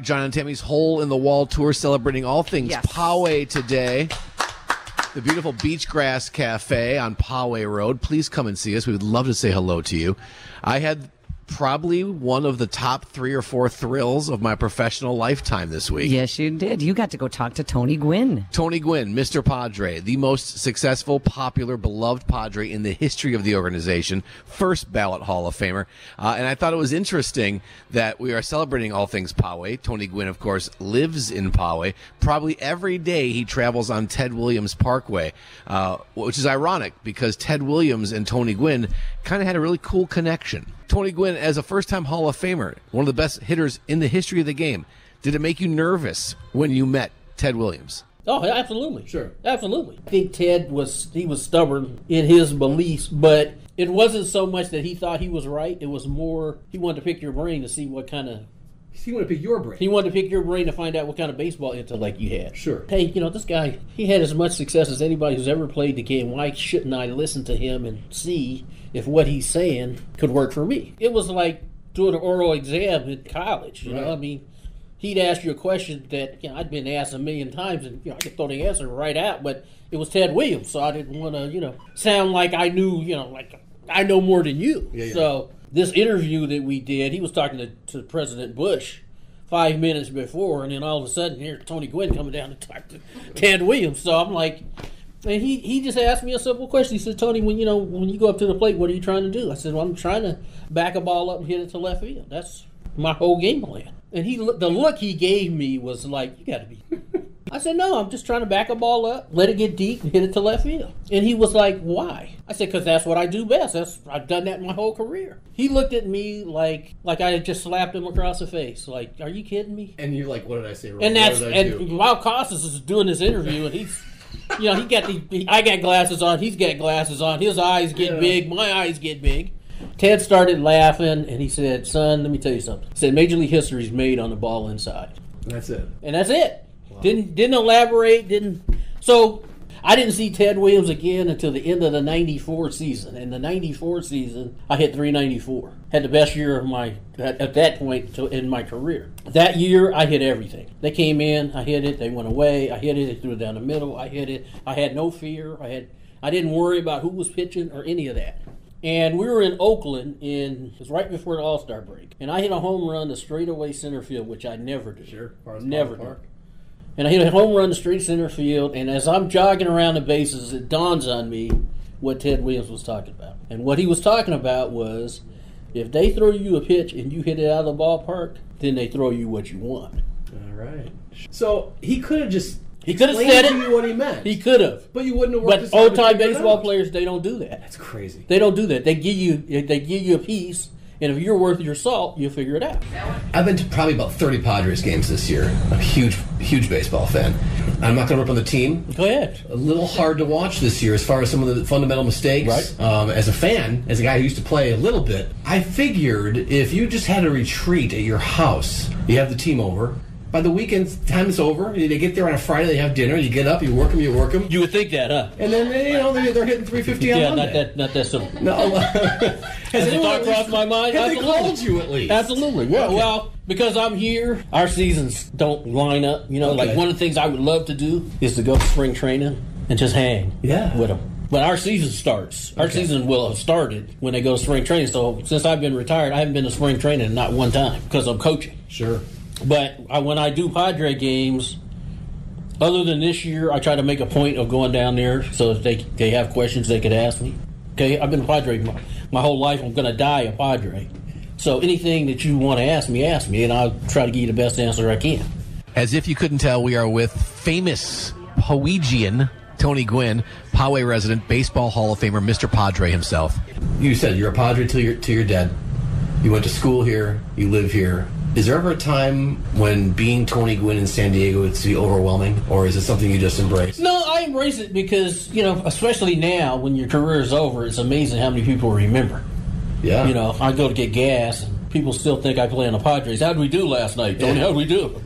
John and Tammy's Hole in the Wall tour, celebrating all things Poway today. The beautiful Beachgrass Cafe on Poway Road. Please come and see us. We would love to say hello to you. I had probably one of the top 3 or 4 thrills of my professional lifetime this week. Yes, you did. You got to go talk to Tony Gwynn. Tony Gwynn, Mr. Padre, the most successful, popular, beloved Padre in the history of the organization, first ballot Hall of Famer. And I thought it was interesting that we are celebrating all things Poway. Tony Gwynn, of course, lives in Poway. Probably every day he travels on Ted Williams Parkway, which is ironic because Ted Williams and Tony Gwynn kind of had a really cool connection. Tony Gwynn, as a first-time Hall of Famer, one of the best hitters in the history of the game, did it make you nervous when you met Ted Williams? Oh, absolutely. Sure. Absolutely. I think Ted was stubborn in his beliefs, but it wasn't so much that he thought he was right. It was more he wanted to pick your brain to see what kind of... He wanted to pick your brain. He wanted to pick your brain to find out what kind of baseball intellect you had. Sure. Hey, this guy, he had as much success as anybody who's ever played the game. Why shouldn't I listen to him and see if what he's saying could work for me? It was like doing an oral exam in college, you know? I mean, he'd ask you a question that, I'd been asked a million times, and, I could throw the answer right out, but it was Ted Williams, so I didn't want to, sound like I knew, like I know more than you. Yeah. So this interview that we did, he was talking to President Bush 5 minutes before, and then all of a sudden, here's Tony Gwynn coming down to talk to Ted Williams. So I'm like, and he just asked me a simple question. He said, Tony, when you go up to the plate, what are you trying to do? I said, well, I'm trying to back a ball up and hit it to left field. That's my whole game plan. And the look he gave me was like, you got to be... I said, no, I'm just trying to back a ball up, let it get deep, and hit it to left field. And he was like, why? I said, because that's what I do best. I've done that my whole career. He looked at me like I had just slapped him across the face. Like, are you kidding me? And you're like, what did I say wrong? And while Costas is doing this interview, and he's, I got glasses on, he's got glasses on, his eyes get big, my eyes get big. Ted started laughing, and he said, son, let me tell you something. He said, Major League history is made on the ball inside. And that's it. And that's it. Wow. Didn't elaborate, So I didn't see Ted Williams again until the end of the 94 season. In the 94 season, I hit 394. Had the best year of at that point in my career. That year, I hit everything. They came in, I hit it, they went away, I hit it, they threw it down the middle, I hit it. I had no fear. I didn't worry about who was pitching or any of that. And we were in Oakland, it was right before the All-Star break. And I hit a home run to straightaway center field, which I never do. Sure. Never do. And I hit a home run to straight center field, and as I'm jogging around the bases, it dawns on me what Ted Williams was talking about. And what he was talking about was, if they throw you a pitch and you hit it out of the ballpark, then they throw you what you want. All right. So he could have just... He could have said it. What he meant. He could have. But you wouldn't have worked. But old-time baseball players, they don't do that. That's crazy. They don't do that. They give you a piece, and if you're worth your salt, you'll figure it out. I've been to probably about 30 Padres games this year. I'm a huge baseball fan. I'm not going to rip on the team. Go ahead. A little hard to watch this year as far as some of the fundamental mistakes. Right. As a fan, as a guy who used to play a little bit, I figured if you just had a retreat at your house, you have the team over. By the weekend, time is over. They get there on a Friday, they have dinner, you get up, you work them. You would think that, huh? And then, they're hitting 350 on Monday. Yeah, not that simple. No. Has it thought crossed my mind? Have they called you at least? Absolutely. Yeah, okay. Well, because I'm here, our seasons don't line up. Like one of the things I would love to do is to go to spring training and just hang with them. But our season starts. Our season will have started when they go to spring training. So since I've been retired, I haven't been to spring training not one time because I'm coaching. Sure. But when I do Padre games, other than this year, I try to make a point of going down there so that they have questions they could ask me. Okay, I've been a Padre my whole life. I'm going to die a Padre. So anything that you want to ask me, and I'll try to give you the best answer I can. As if you couldn't tell, we are with famous Powegian Tony Gwynn, Poway resident, Baseball Hall of Famer, Mr. Padre himself. You said you're a Padre till you're dead. You went to school here. You live here. Is there ever a time when being Tony Gwynn in San Diego would be overwhelming, or is it something you just embrace? No, I embrace it because, especially now when your career is over, it's amazing how many people remember. Yeah. I go to get gas, and people still think I play on the Padres. How did we do last night, Tony? How did we do?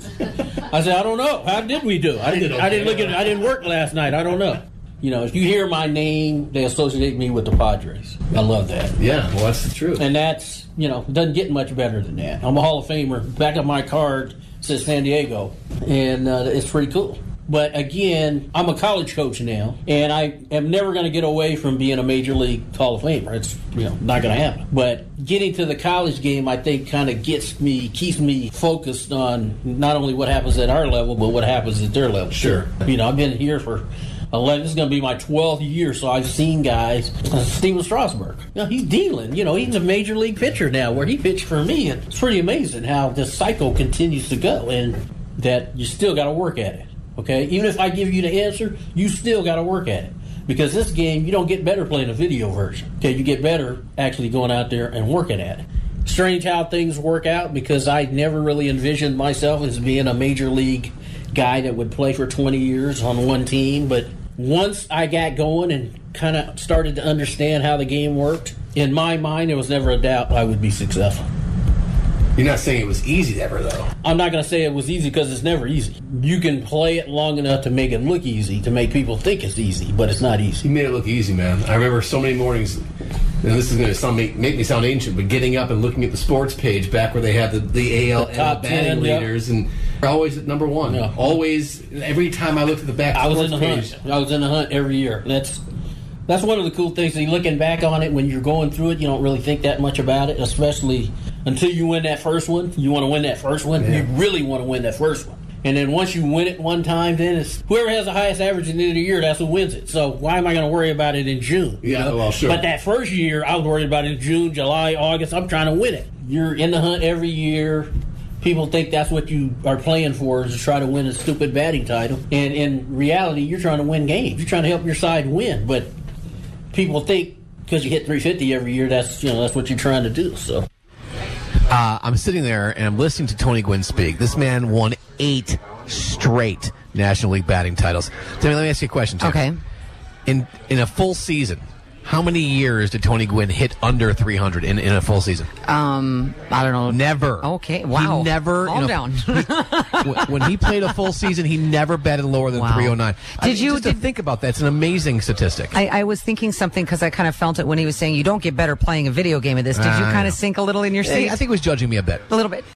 I said, I don't know. How did we do? I didn't work last night. I don't know. If you hear my name, they associate me with the Padres. I love that. Yeah, well, that's the truth. And that's, it doesn't get much better than that. I'm a Hall of Famer. Back of my card to San Diego, and it's pretty cool. But again, I'm a college coach now, and I am never going to get away from being a Major League Hall of Famer. It's not going to happen. But getting to the college game, I think, kind of keeps me focused on not only what happens at our level, but what happens at their level. Sure. I've been here for 11. This is going to be my 12th year, so I've seen guys. Steven Strasburg. He's dealing. He's a Major League pitcher now, where he pitched for me. And it's pretty amazing how this cycle continues to go, and that you still got to work at it. Okay, even if I give you the answer, you still got to work at it. Because this game, you don't get better playing a video version. Okay, you get better actually going out there and working at it. Strange how things work out, because I never really envisioned myself as being a major league guy that would play for 20 years on one team. But once I got going and kind of started to understand how the game worked, in my mind, there was never a doubt I would be successful. You're not saying it was easy ever, though. I'm not going to say it was easy, because it's never easy. You can play it long enough to make it look easy, to make people think it's easy, but it's not easy. You made it look easy, man. I remember so many mornings, and this is going to make me sound ancient, but getting up and looking at the sports page back where they had the AL top batting 10 leaders, and they're always at number one. Yeah. Always, every time I looked at the back I was sports in the page. hunt. I was in the hunt every year. That's one of the cool things. Looking back on it, when you're going through it, you don't really think that much about it, especially until you win that first one. You want to win that first one. Yeah. You really want to win that first one. And then once you win it one time, then it's whoever has the highest average at the end of the year, that's who wins it. So why am I going to worry about it in June? Yeah, well, sure. But that first year, I was worried about it in June, July, August. I'm trying to win it. You're in the hunt every year. People think that's what you are playing for, is to try to win a stupid batting title. And in reality, you're trying to win games. You're trying to help your side win. But people think because you hit 350 every year, that's what you're trying to do. So I'm sitting there and I'm listening to Tony Gwynn speak. This man won 8 straight National League batting titles. Let me ask you a question, Tim. Okay. In a full season, how many years did Tony Gwynn hit under 300 in a full season? I don't know. Never. Okay. Wow. He never. Calm down. When he played a full season, he never batted lower than 309. Just to think about that, it's an amazing statistic. I was thinking something, because I kind of felt it when he was saying you don't get better playing a video game of this. Did you kind of sink a little in your seat? I think he was judging me a bit. A little bit.